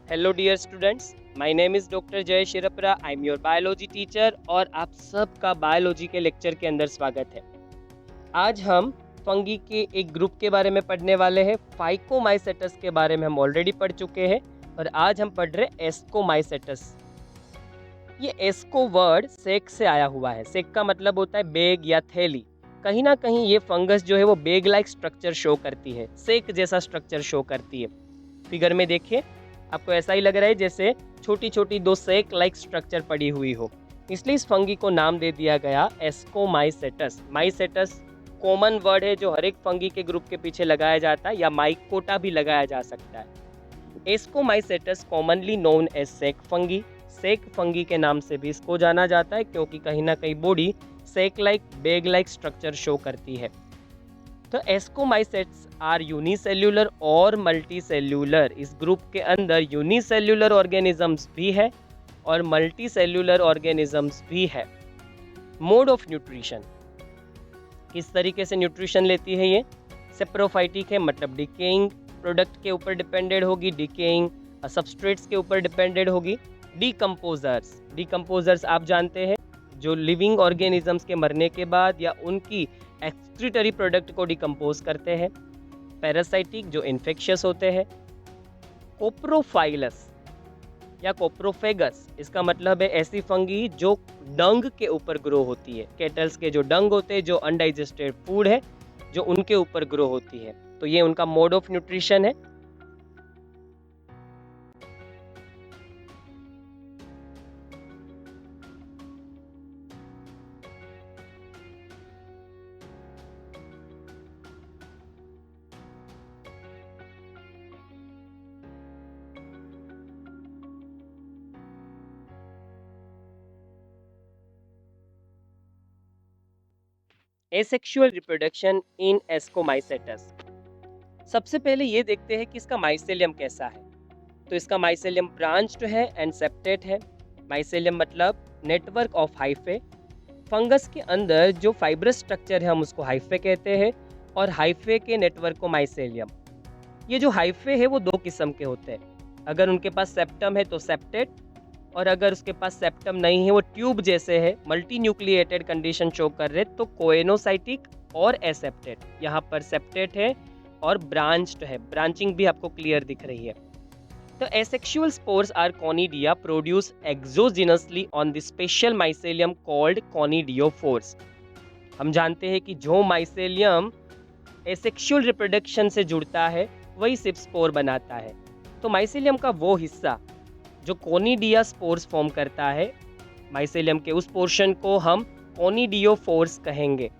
Hello dear students, my name is doctor Jay Shirpara. I am your biology teacher और आप सबका biology के lecture के अंदर स्वागत है। आज हम फंगी के एक ग्रुप के बारे में पढ़ने वाले हैं। फाइकोमाइसेटस के बारे में हम ऑलरेडी पढ़ चुके हैं और आज हम पढ़ रहे हैं एस्कोमाइसेटस। ये एस्को वर्ड सेक से आया हुआ है। सेक का मतलब होता है बेग या थैली। कहीं ना कहीं ये फंगस जो है वो बेग लाइक स्ट्रक्चर शो करती है, सेक जैसा स्ट्रक्चर शो करती है। फिगर में देखिए, आपको ऐसा ही लग रहा है जैसे छोटी छोटी दो सेक लाइक स्ट्रक्चर पड़ी हुई हो। इसलिए इस फंगी को नाम दे दिया गया एस्कोमाइसेटस। माइसेटस कॉमन वर्ड है जो हर एक फंगी के ग्रुप के पीछे लगाया जाता है, या माइकोटा भी लगाया जा सकता है। एस्कोमाइसेटस कॉमनली नोन एज सेक फंगी। सेक फंगी के नाम से भी इसको जाना जाता है क्योंकि कहीं ना कहीं body sac like bag like structure show करती है। तो एस्कोमाइसेट्स आर यूनिसेल्यूलर और मल्टीसेल्यूलर। इस ग्रुप के अंदर यूनिसेल्यूलर ऑर्गेनिजम्स भी है और मल्टीसेल्यूलर ऑर्गेनिजम्स भी है। मोड ऑफ न्यूट्रिशन, किस तरीके से न्यूट्रिशन लेती है ये? सेप्रोफाइटिक है, मतलब डिकेइंग प्रोडक्ट के ऊपर डिपेंडेड होगी, डिकेइंग सबस्ट्रेट्स के ऊपर डिपेंडेड होगी। डिकम्पोजर्स, डिकम्पोजर्स आप जानते हैं जो लिविंग ऑर्गेनिजम्स के मरने के बाद या उनकी एक्सक्रीटरी प्रोडक्ट को डिकम्पोज करते हैं। पैरासाइटिक जो इन्फेक्शियस होते हैं। कोप्रोफाइलस या कोप्रोफेगस, इसका मतलब है ऐसी फंगी जो डंग के ऊपर ग्रो होती है। केटल्स के जो डंग होते हैं, जो अनडाइजेस्टेड फूड है, जो उनके ऊपर ग्रो होती है। तो ये उनका मोड ऑफ न्यूट्रिशन है। Asexual reproduction in ascomycetes. सबसे पहले ये देखते हैं कि इसका माइसेलियम कैसा है। तो इसका माइसेलियम ब्रांच्ड है एंड सेप्टेट है। माइसेलियम मतलब नेटवर्क ऑफ हाइफे। फंगस के अंदर जो फाइब्रस स्ट्रक्चर है हम उसको हाइफे कहते हैं और हाइफे के नेटवर्क को माइसेलियम। ये जो हाइफे है वो दो किस्म के होते हैं। अगर उनके पास सेप्टम है तो सेप्टेट, और अगर उसके पास सेप्टम नहीं है, वो ट्यूब जैसे है, मल्टी न्यूक्लिएटेड कंडीशन शो कर रहे, तो कोएनोसाइटिक और एसेप्टेट। यहाँ पर सेप्टेट है और ब्रांच्ड है, ब्रांचिंग भी आपको क्लियर दिख रही है। तो asexual spores are conidia produce exogenously on the special mycelium called conidiophores. हम जानते हैं कि जो माइसेलियम एसेक्सुअल रिप्रोडक्शन से जुड़ता है वही सिर्फ स्पोर बनाता है। तो माइसेलियम का वो हिस्सा जो कोनिडिया स्पोर्स फॉर्म करता है, माइसेलियम के उस पोर्शन को हम कोनिडियोफोर्स कहेंगे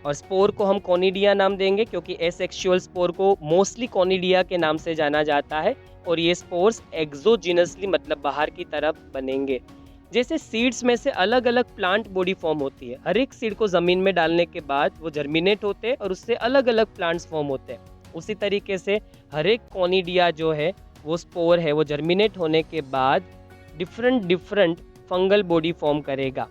और स्पोर को हम कोनिडिया नाम देंगे क्योंकि एसेक्सुअल स्पोर को मोस्टली कोनिडिया के नाम से जाना जाता है। और ये स्पोर्स एक्सोजिनसली मतलब बाहर की तरफ बनेंगे। जैसे सीड्स में से अलग अलग प्लांट बॉडी फॉर्म होती है, हर एक सीड को ज़मीन में डालने के बाद वो जर्मिनेट होते हैं और उससे अलग अलग प्लांट्स फॉर्म होते हैं। उसी तरीके से हर एक कोनिडिया जो है वो स्पोर है, वो जर्मिनेट होने के बाद डिफरेंट फंगल बॉडी फॉर्म करेगा।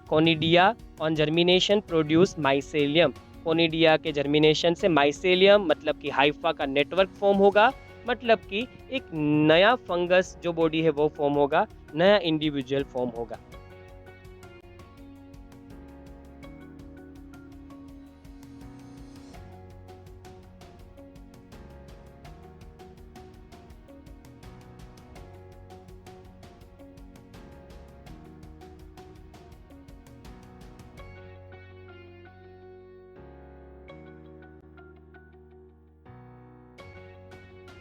Conidia on germination produce mycelium. Conidia के जर्मिनेशन से माइसेलियम मतलब कि हाइफा का नेटवर्क फॉर्म होगा, मतलब कि एक नया फंगस जो बॉडी है वो फॉर्म होगा, नया इंडिविजुअल फॉर्म होगा।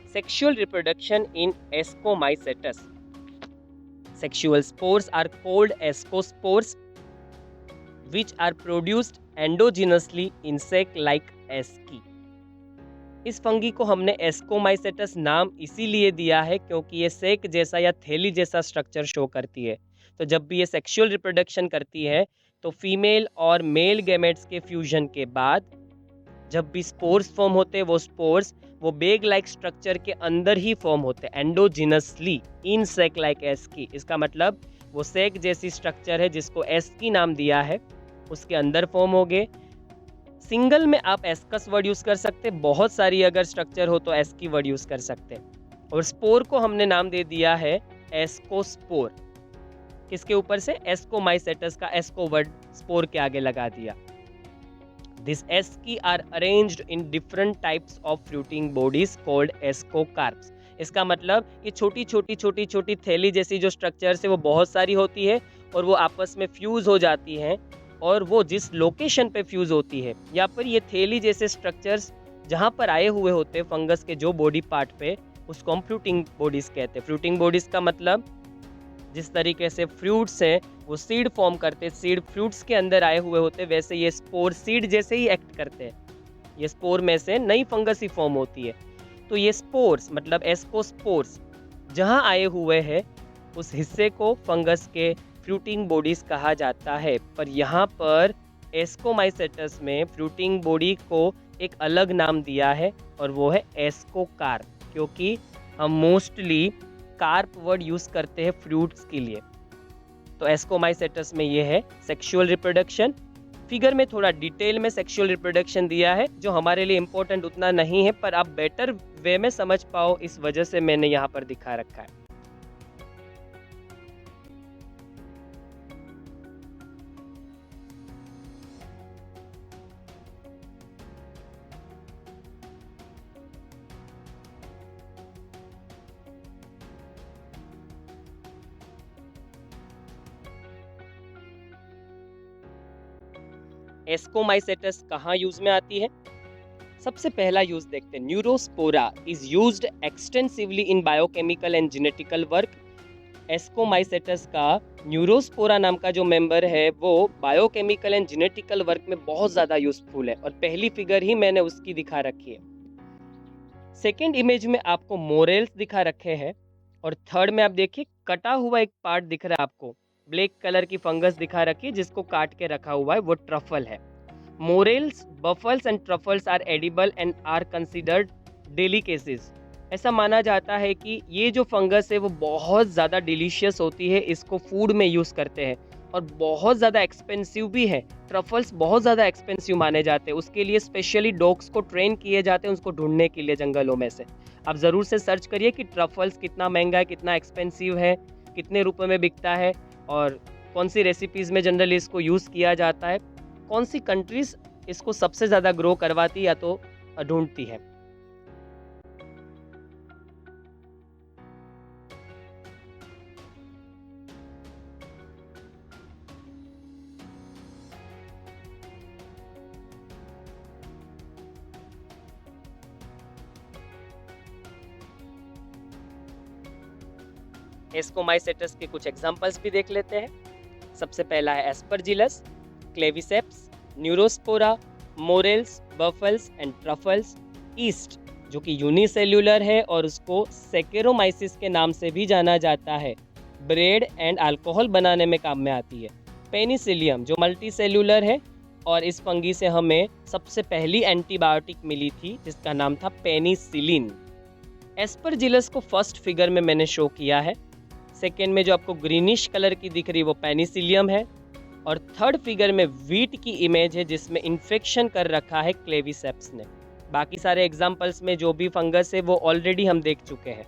Sexual reproduction in Ascomycetus. Sexual spores are called ascospores, which are produced endogenously in insect like asci. इस फंगी को हमने एस्कोमाइसेटस नाम इसीलिए दिया है क्योंकि ये सेक जैसा या थैली जैसा स्ट्रक्चर शो करती है। तो जब भी ये सेक्सुअल रिप्रोडक्शन करती है तो फीमेल और मेल गैमेट्स के फ्यूजन के बाद जब भी स्पोर्स फॉर्म होते हैं, वो स्पोर्स वो बेग लाइक स्ट्रक्चर के अंदर ही फॉर्म होते हैं, एंडोजिनसली इन सेक लाइक एस्की। इसका मतलब वो सेक जैसी स्ट्रक्चर है जिसको एस्की नाम दिया है, उसके अंदर फॉर्म हो गए। सिंगल में आप एस्कस वर्ड यूज कर सकते, बहुत सारी अगर स्ट्रक्चर हो तो एस्की वर्ड यूज कर सकते। और स्पोर को हमने नाम दे दिया है एस्कोस्पोर। किसके ऊपर से? एस्कोमाइसेटस का एस्को वर्ड स्पोर के आगे लगा दिया। These asci are arranged in different types of fruiting bodies called ascocarps। इसका मतलब ये छोटी थैली जैसी जो स्ट्रक्चर्स है वो बहुत सारी होती है और वो आपस में फ्यूज हो जाती हैं, और वो जिस लोकेशन पे फ्यूज होती है या पर ये थैली जैसे स्ट्रक्चर्स जहाँ पर आए हुए होते हैं फंगस के जो बॉडी पार्ट पे, उसको हम फ्रूटिंग बॉडीज कहते हैं। फ्रूटिंग बॉडीज का मतलब जिस तरीके से फ्रूट्स हैं वो सीड फॉर्म करते हैं, सीड फ्रूट्स के अंदर आए हुए होते हैं, वैसे ये स्पोर सीड जैसे ही एक्ट करते हैं। ये स्पोर में से नई फंगस ही फॉर्म होती है। तो ये स्पोर्स मतलब एस्कोस्पोर्स जहाँ आए हुए हैं उस हिस्से को फंगस के फ्रूटिंग बॉडीज कहा जाता है। पर यहाँ पर एस्कोमाइसेटस में फ्रूटिंग बॉडी को एक अलग नाम दिया है और वो है एस्कोकार्प, क्योंकि हम मोस्टली कार्प वर्ड यूज करते हैं फ्रूट्स के लिए। तो एस्कोमाइसेटस में ये है सेक्सुअल रिप्रोडक्शन। फिगर में थोड़ा डिटेल में सेक्सुअल रिप्रोडक्शन दिया है जो हमारे लिए इम्पोर्टेंट उतना नहीं है, पर आप बेटर वे में समझ पाओ इस वजह से मैंने यहाँ पर दिखा रखा है। एस्कोमाइसेटस कहाँ यूज में आती है? सबसे पहला यूज देखते हैं। Neurospora is used extensively in biochemical and genetical work. Ascomycetes का न्यूरोस्पोरा नाम का जो मेंबर है वो बायोकेमिकल एंड जेनेटिकल वर्क में बहुत ज़्यादा यूजफुल है, और पहली फिगर ही मैंने उसकी दिखा रखी है। सेकेंड इमेज में आपको मोरेल्स दिखा रखे हैं, और थर्ड में आप देखिए कटा हुआ एक पार्ट दिख रहा है आपको, ब्लैक कलर की फंगस दिखा रखी है जिसको काट के रखा हुआ है, वो ट्रफल है। Morels, buffles and truffles are edible and are considered delicacies. ऐसा माना जाता है कि ये जो फंगस है वो बहुत ज़्यादा डिलीशियस होती है, इसको फूड में यूज़ करते हैं, और बहुत ज़्यादा एक्सपेंसिव भी है। ट्रफल्स बहुत ज़्यादा एक्सपेंसिव माने जाते हैं, उसके लिए स्पेशली डॉग्स को ट्रेन किए जाते हैं उसको ढूंढने के लिए जंगलों में से। आप ज़रूर से सर्च करिए कि ट्रफल्स कितना महंगा है, कितना एक्सपेंसिव है, कितने रुपए में बिकता है, और कौन सी रेसिपीज़ में जनरली इसको यूज़ किया जाता है, कौन सी कंट्रीज़ इसको सबसे ज़्यादा ग्रो करवाती या तो ढूंढती है। एस्कोमाइसेटस के कुछ एग्जांपल्स भी देख लेते हैं। सबसे पहला है aspergillus, claviceps, neurospora, morels, buffles and truffles. Yeast जो कि यूनिसेल्यूलर है और उसको सेकेरोमाइसिस के नाम से भी जाना जाता है, ब्रेड एंड अल्कोहल बनाने में काम में आती है। पेनिसिलियम जो मल्टीसेल्यूलर है, और इस फंगी से हमें सबसे पहली एंटीबायोटिक मिली थी जिसका नाम था पेनिसिलिन। एस्परजिलस को फर्स्ट फिगर में मैंने शो किया है, सेकेंड में जो आपको ग्रीनिश कलर की दिख रही है वो पेनिसिलियम है, और थर्ड फिगर में वीट की इमेज है जिसमें इन्फेक्शन कर रखा है क्लेविसेप्स ने। बाकी सारे एग्जाम्पल्स में जो भी फंगस है वो ऑलरेडी हम देख चुके हैं।